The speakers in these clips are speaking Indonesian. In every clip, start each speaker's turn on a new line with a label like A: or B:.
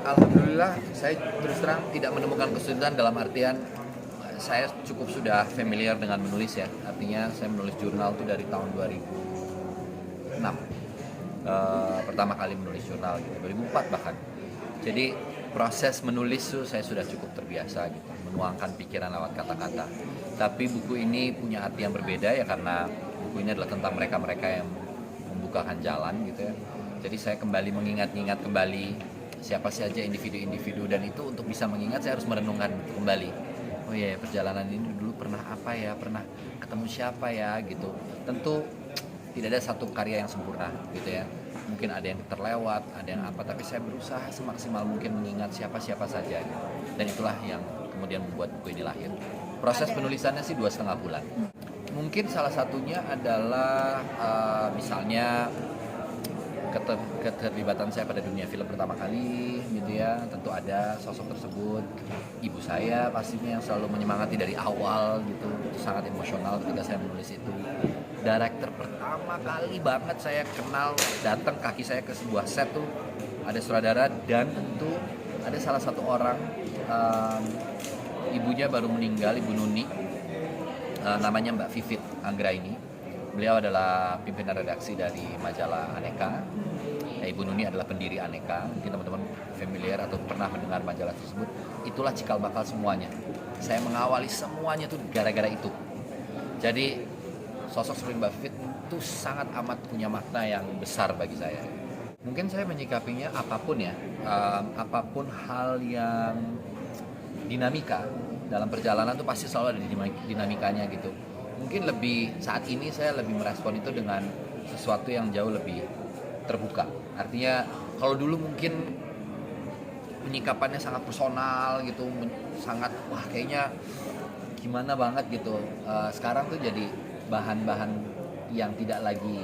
A: Alhamdulillah saya terus terang tidak menemukan kesulitan dalam artian saya cukup sudah familiar dengan menulis ya. Artinya saya menulis jurnal itu dari tahun 2006. Pertama kali menulis jurnal gitu, 2004 bahkan. Jadi proses menulis tuh saya sudah cukup terbiasa gitu, menuangkan pikiran lewat kata-kata. Tapi buku ini punya arti yang berbeda ya karena buku ini adalah tentang mereka-mereka yang membukakan jalan gitu ya. Jadi saya kembali mengingat-ingat kembali siapa saja individu-individu, dan itu untuk bisa mengingat saya harus merenungkan kembali. Oh iya, perjalanan ini dulu pernah apa ya, pernah ketemu siapa ya gitu. Tentu tidak ada satu karya yang sempurna gitu ya. Mungkin ada yang terlewat, ada yang apa, tapi saya berusaha semaksimal mungkin mengingat siapa-siapa saja gitu. Dan itulah yang kemudian membuat buku ini lahir. Proses penulisannya sih 2,5 bulan. Mungkin salah satunya adalah misalnya keterlibatan saya pada dunia film pertama kali gitu ya. Tentu ada sosok tersebut, ibu saya pastinya yang selalu menyemangati dari awal gitu. Itu sangat emosional ketika saya menulis itu. Director pertama kali banget saya kenal datang kaki saya ke sebuah set tuh ada sutradara, dan tentu ada salah satu orang, ibunya baru meninggal, Ibu Nuni, namanya Mbak Vivit Anggraini. Beliau adalah pimpinan redaksi dari majalah Aneka. Ibu Nuni adalah pendiri Aneka. Mungkin teman-teman familiar atau pernah mendengar majalah tersebut. Itulah cikal bakal semuanya. Saya mengawali semuanya tuh gara-gara itu. Jadi sosok seperti Mbak Vivit itu sangat amat punya makna yang besar bagi saya. Mungkin saya menyikapinya apapun ya, apapun hal yang dinamika dalam perjalanan tuh pasti selalu ada dinamikanya gitu. Mungkin saat ini saya lebih merespon itu dengan sesuatu yang jauh lebih terbuka. Artinya kalau dulu mungkin penyikapannya sangat personal gitu, sangat wah kayaknya gimana banget gitu. Sekarang tuh jadi bahan-bahan yang tidak lagi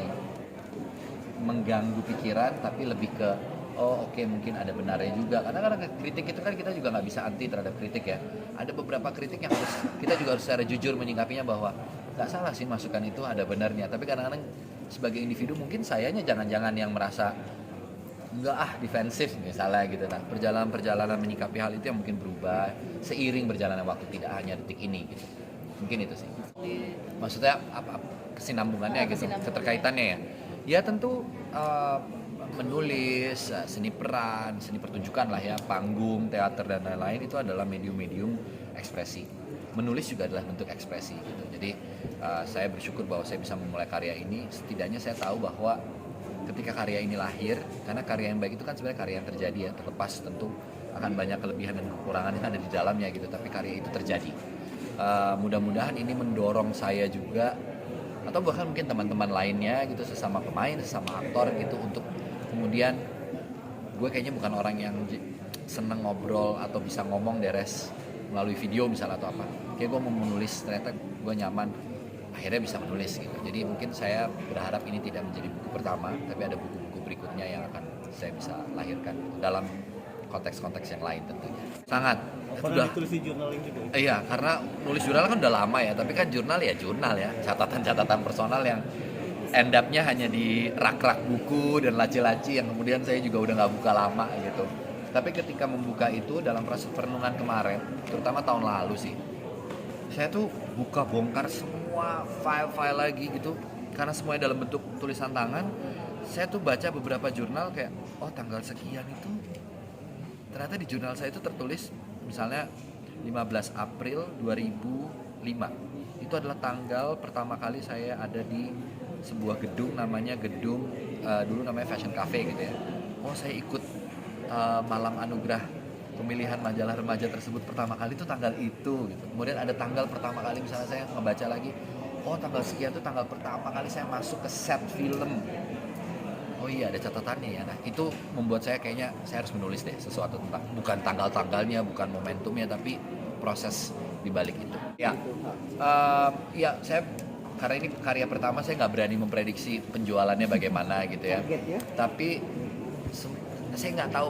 A: mengganggu pikiran, tapi lebih ke oke, mungkin ada benarnya juga. Karena kritik itu kan kita juga nggak bisa anti terhadap kritik ya. Ada beberapa kritik yang kita juga harus secara jujur menyikapinya bahwa nggak salah sih masukan itu ada benarnya. Tapi kadang-kadang sebagai individu mungkin sayanya jangan-jangan yang merasa nggak defensif misalnya gitu. Nah, perjalanan menyikapi hal itu yang mungkin berubah seiring berjalannya waktu, tidak hanya detik ini gitu. Mungkin itu sih. Maksudnya apa kesinambungannya gitu, keterkaitannya ya. Ya tentu menulis, seni peran, seni pertunjukan lah ya, panggung, teater dan lain-lain itu adalah medium-medium ekspresi. Menulis juga adalah bentuk ekspresi gitu. Jadi saya bersyukur bahwa saya bisa memulai karya ini. Setidaknya saya tahu bahwa ketika karya ini lahir, karena karya yang baik itu kan sebenarnya karya yang terjadi ya, terlepas tentu akan banyak kelebihan dan kekurangan yang ada di dalamnya gitu, tapi karya itu terjadi. Mudah-mudahan ini mendorong saya juga, atau bahkan mungkin teman-teman lainnya gitu, sesama pemain, sesama aktor gitu, untuk kemudian gue kayaknya bukan orang yang seneng ngobrol atau bisa ngomong beres melalui video misalnya atau apa. Kayak gue mau menulis, ternyata gue nyaman, akhirnya bisa menulis gitu. Jadi mungkin saya berharap ini tidak menjadi buku pertama, tapi ada buku-buku berikutnya yang akan saya bisa lahirkan dalam konteks-konteks yang lain tentunya. Sangat.
B: Pernah ditulis di jurnal ini juga?
A: Iya, karena nulis jurnal kan udah lama ya, tapi kan jurnal ya, catatan-catatan personal yang end up-nya hanya di rak-rak buku dan laci-laci yang kemudian saya juga udah nggak buka lama gitu. Tapi ketika membuka itu dalam proses perenungan kemarin, terutama tahun lalu sih, saya tuh bongkar semua file-file lagi gitu, karena semuanya dalam bentuk tulisan tangan. Saya tuh baca beberapa jurnal kayak, oh tanggal sekian itu ternyata di jurnal saya itu tertulis misalnya 15 April 2005. Itu adalah tanggal pertama kali saya ada di sebuah gedung namanya dulu namanya Fashion Cafe gitu ya. Oh saya ikut malam anugerah pemilihan majalah remaja tersebut pertama kali itu tanggal itu gitu. Kemudian ada tanggal pertama kali misalnya saya ngebaca lagi, oh tanggal sekian itu tanggal pertama kali saya masuk ke set film. Oh iya, ada catatannya ya. Nah itu membuat saya kayaknya saya harus menulis deh sesuatu tentang, bukan tanggal-tanggalnya, bukan momentumnya, tapi proses di balik itu. Ya, ya saya, karena ini karya pertama saya nggak berani memprediksi penjualannya bagaimana gitu ya. Tapi saya nggak tahu,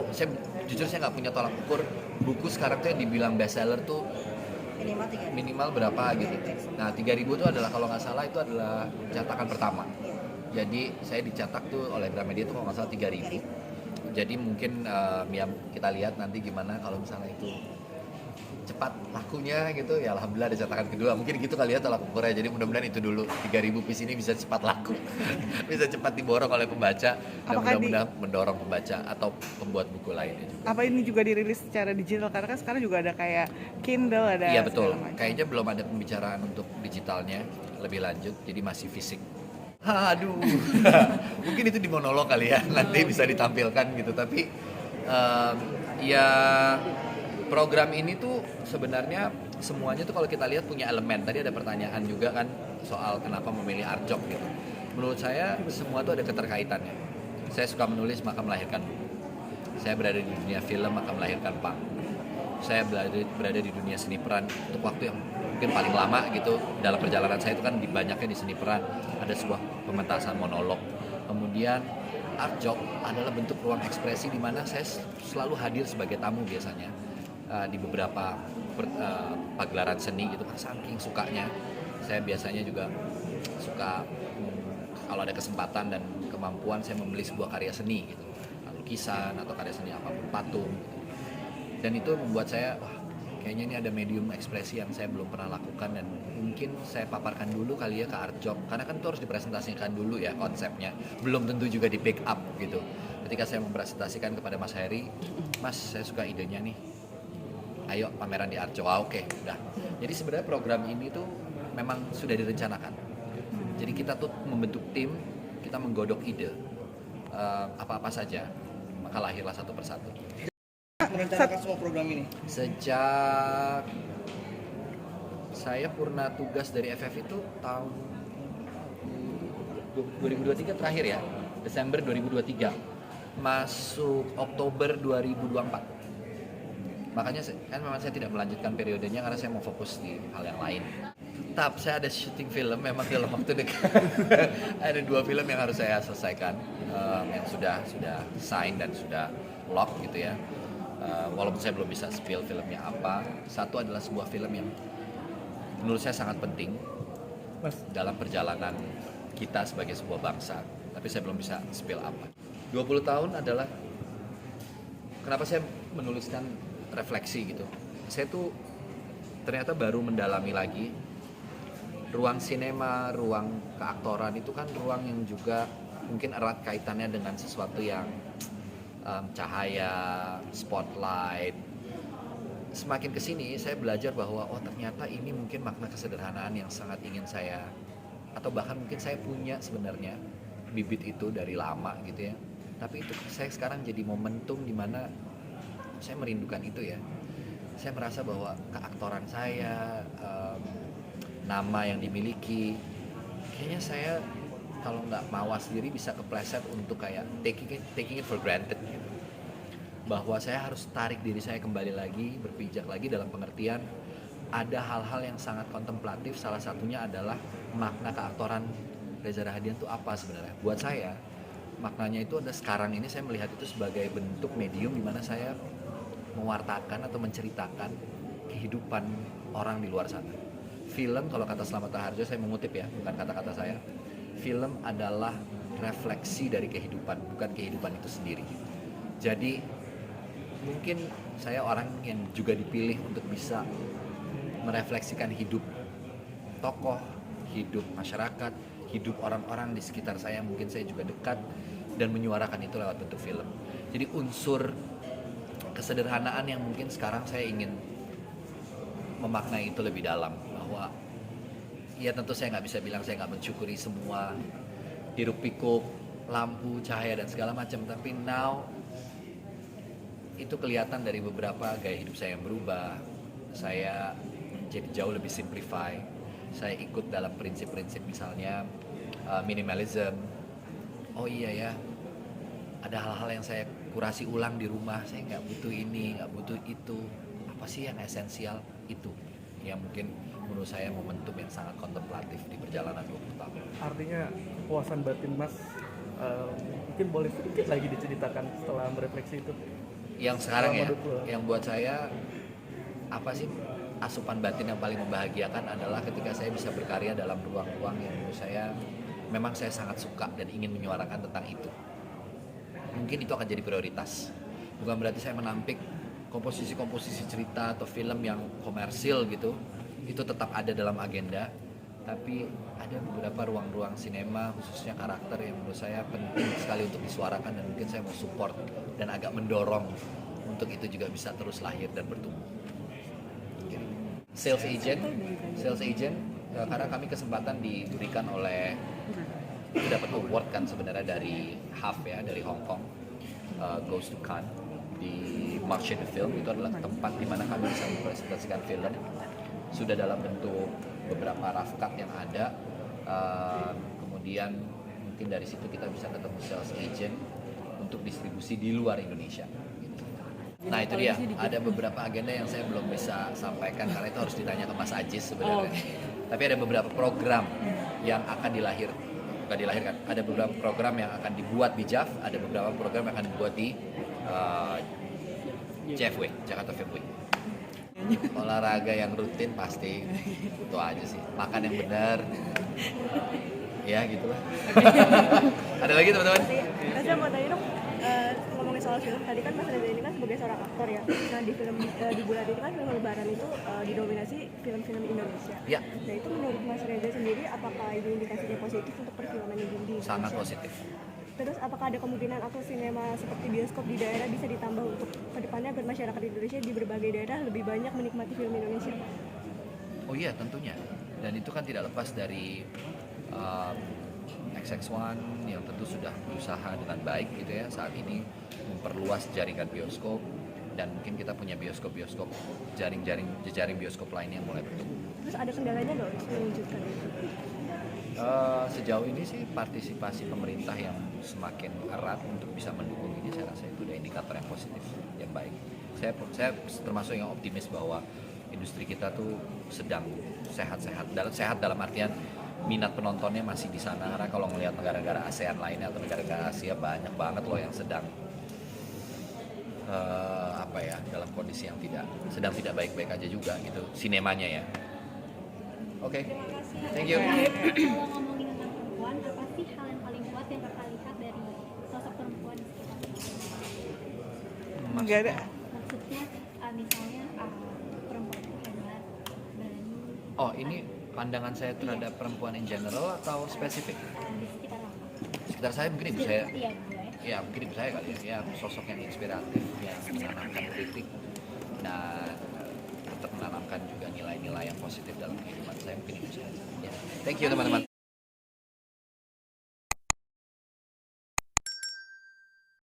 A: jujur saya nggak punya tolak ukur buku sekarang tuh yang dibilang bestseller tuh minimal berapa gitu. Nah 3.000 itu adalah kalau nggak salah itu adalah cetakan pertama. Jadi saya dicetak tuh oleh Gramedia tuh kalau nggak salah 3.000. Jadi mungkin ya kita lihat nanti gimana kalau misalnya itu cepat lakunya gitu, ya alhamdulillah ada cetakan kedua, mungkin gitu kali ya tolak ukurnya. Jadi mudah-mudahan itu dulu 3.000 piece ini bisa cepat laku bisa cepat diborong oleh pembaca dan
C: Apakah
A: mudah-mudahan mendorong pembaca atau pembuat buku lainnya juga.
C: Apa ini juga dirilis secara digital? Karena kan sekarang juga ada kayak Kindle, ada
A: Iya betul,
C: segala macam.
A: kayaknya belum ada pembicaraan untuk digitalnya lebih lanjut, jadi masih fisik. Aduh, mungkin itu di monolog kali ya, nanti bisa ditampilkan gitu. Tapi ya program ini tuh sebenarnya semuanya tuh kalau kita lihat punya elemen. Tadi ada pertanyaan juga kan soal kenapa memilih art job gitu. Menurut saya semua tuh ada keterkaitannya. Saya suka menulis maka melahirkan buku. Saya berada di dunia film maka melahirkan punk. Saya berada di dunia seni peran untuk waktu yang mungkin paling lama gitu. Dalam perjalanan saya itu kan banyaknya di seni peran. Ada sebuah pementasan monolog. Kemudian art job adalah bentuk ruang ekspresi di mana saya selalu hadir sebagai tamu biasanya di beberapa pagelaran seni gitu kan, saking sukanya. Saya biasanya juga suka kalau ada kesempatan dan kemampuan saya membeli sebuah karya seni gitu, lukisan atau karya seni apapun, patung gitu. Dan itu membuat saya kayaknya ini ada medium ekspresi yang saya belum pernah lakukan dan mungkin saya paparkan dulu kali ya ke art job, karena kan itu harus dipresentasikan dulu ya konsepnya, belum tentu juga di pick up gitu. Ketika saya mempresentasikan kepada Mas Heri, Mas saya suka idenya nih, ayo pameran di art job. Oke, udah. Jadi sebenarnya program ini tuh memang sudah direncanakan. Jadi kita tuh membentuk tim, kita menggodok ide apa-apa saja, maka lahirlah satu persatu.
B: Merencanakan semua program ini?
A: Sejak saya purna tugas dari FF itu tahun 2023 terakhir ya, Desember 2023, masuk Oktober 2024. Makanya kan memang saya tidak melanjutkan periodenya karena saya mau fokus di hal yang lain. Tetap saya ada syuting film memang dalam waktu dekat. Ada 2 film yang harus saya selesaikan, yang sudah sign dan sudah lock gitu ya. Walaupun saya belum bisa spill filmnya apa. Satu adalah sebuah film yang menurut saya sangat penting dalam perjalanan kita sebagai sebuah bangsa. Tapi saya belum bisa spill apa. 20 tahun adalah kenapa saya menuliskan refleksi gitu. Saya tuh ternyata baru mendalami lagi ruang sinema, ruang keaktoran itu kan ruang yang juga mungkin erat kaitannya dengan sesuatu yang cahaya, spotlight. Semakin kesini saya belajar bahwa oh ternyata ini mungkin makna kesederhanaan yang sangat ingin saya, atau bahkan mungkin saya punya sebenarnya bibit itu dari lama gitu ya. Tapi itu saya sekarang jadi momentum di mana saya merindukan itu ya. Saya merasa bahwa keaktoran saya, nama yang dimiliki, kayaknya saya kalau nggak mawas diri bisa kepleset untuk kayak taking it for granted gitu. Bahwa saya harus tarik diri saya kembali lagi, berpijak lagi dalam pengertian ada hal-hal yang sangat kontemplatif. Salah satunya adalah makna keaktoran Reza Rahadian itu apa sebenarnya. Buat saya maknanya itu ada sekarang ini saya melihat itu sebagai bentuk medium di mana saya mewartakan atau menceritakan kehidupan orang di luar sana. Film, kalau kata Slamet Raharjo, saya mengutip ya, bukan kata-kata saya. Film adalah refleksi dari kehidupan, bukan kehidupan itu sendiri. Jadi mungkin saya orang yang juga dipilih untuk bisa merefleksikan hidup tokoh, hidup masyarakat, hidup orang-orang di sekitar saya, mungkin saya juga dekat, dan menyuarakan itu lewat bentuk film. Jadi unsur kesederhanaan yang mungkin sekarang saya ingin memaknai itu lebih dalam, bahwa ya tentu saya nggak bisa bilang saya nggak mensyukuri semua hiruk pikuk lampu, cahaya dan segala macam, tapi now itu kelihatan dari beberapa gaya hidup saya yang berubah. Saya jadi jauh lebih simplify. Saya ikut dalam prinsip-prinsip misalnya minimalism. Oh iya ya, ada hal-hal yang saya kurasi ulang di rumah. Saya nggak butuh ini, nggak butuh itu. Apa sih yang esensial? Itu yang mungkin menurut saya momentum yang sangat kontemplatif di perjalanan 20 tahun.
B: Artinya kepuasan batin Mas mungkin boleh sedikit lagi diceritakan setelah merefleksi itu.
A: Yang sekarang ya, yang buat saya apa sih asupan batin yang paling membahagiakan adalah ketika saya bisa berkarya dalam ruang-ruang yang menurut saya memang saya sangat suka dan ingin menyuarakan tentang itu. mungkin itu akan jadi prioritas. Bukan berarti saya menampik komposisi-komposisi cerita atau film yang komersil gitu, itu tetap ada dalam agenda, tapi ada beberapa ruang-ruang sinema khususnya karakter yang menurut saya penting sekali untuk disuarakan, dan mungkin saya mau support dan agak mendorong untuk itu juga bisa terus lahir dan bertumbuh. Sales agent karena kami kesempatan diberikan oleh, itu dapat award kan sebenarnya dari HAF ya, dari Hong Kong, Goes to Cannes di Marché de Film. Itu adalah tempat di mana kami bisa mempresentasikan film sudah dalam bentuk beberapa rough cut yang ada, kemudian mungkin dari situ kita bisa ketemu sales agent untuk distribusi di luar Indonesia. Nah itu dia, ada beberapa agenda yang saya belum bisa sampaikan karena itu harus ditanya ke Mas Ajis sebenarnya. Tapi ada beberapa program yang akan dilahirkan. Ada beberapa program yang akan dibuat di JAF, ada beberapa program yang akan dibuat di JFW, Jakarta Film Week. Olahraga yang rutin pasti itu aja sih, makan yang benar, ya gitulah. Ada lagi teman-teman?
D: Saya mau tanya dong, ngomongin soal film, tadi kan Mas Reza ini kan sebagai seorang aktor ya. Nah di film di bulan ini kan film Lebaran itu didominasi film-film Indonesia.
A: Ya.
D: Nah itu menurut Mas Reza sendiri, apakah ini indikasinya positif untuk perfilman di Indonesia?
A: Sangat positif.
D: Terus apakah ada kemungkinan akses sinema seperti bioskop di daerah bisa ditambah untuk kedepannya agar masyarakat Indonesia di berbagai daerah lebih banyak menikmati film Indonesia?
A: Oh iya tentunya, dan itu kan tidak lepas dari XX1 yang tentu sudah berusaha dengan baik gitu ya saat ini memperluas jaringan bioskop, dan mungkin kita punya bioskop-bioskop jejaring bioskop lainnya yang mulai bertumbuh.
D: Terus ada kendalanya nggak untuk mewujudkan itu?
A: Sejauh ini sih partisipasi pemerintah yang semakin erat untuk bisa mendukung ini, saya rasa itu udah indikator yang positif, yang baik. Saya termasuk yang optimis bahwa industri kita tuh sedang sehat dalam artian minat penontonnya masih di sana, karena kalau melihat negara-negara ASEAN lainnya atau negara-negara Asia banyak banget loh yang sedang dalam kondisi yang tidak baik-baik aja juga gitu sinemanya ya. Oke. Thank you.
E: Kalau ngomongin tentang perempuan, apa sih hal yang paling kuat yang kakak lihat dari sosok perempuan di sekitar kita?
C: Nggak ada.
E: Maksudnya misalnya perempuan itu hebat, berani
A: Oh, ini pandangan saya terhadap perempuan in general atau spesifik?
E: di sekitar apa?
A: Sekitar saya mungkin ibu saya.
E: Iya, gue.
A: Ya mungkin ibu saya kali ya, sosok yang inspiratif, yang menanamkan kritik dan tetap menanamkan juga nilai-nilai yang positif dalam kehidupan saya, mungkin ibu saya. Ya. Thank you teman-teman.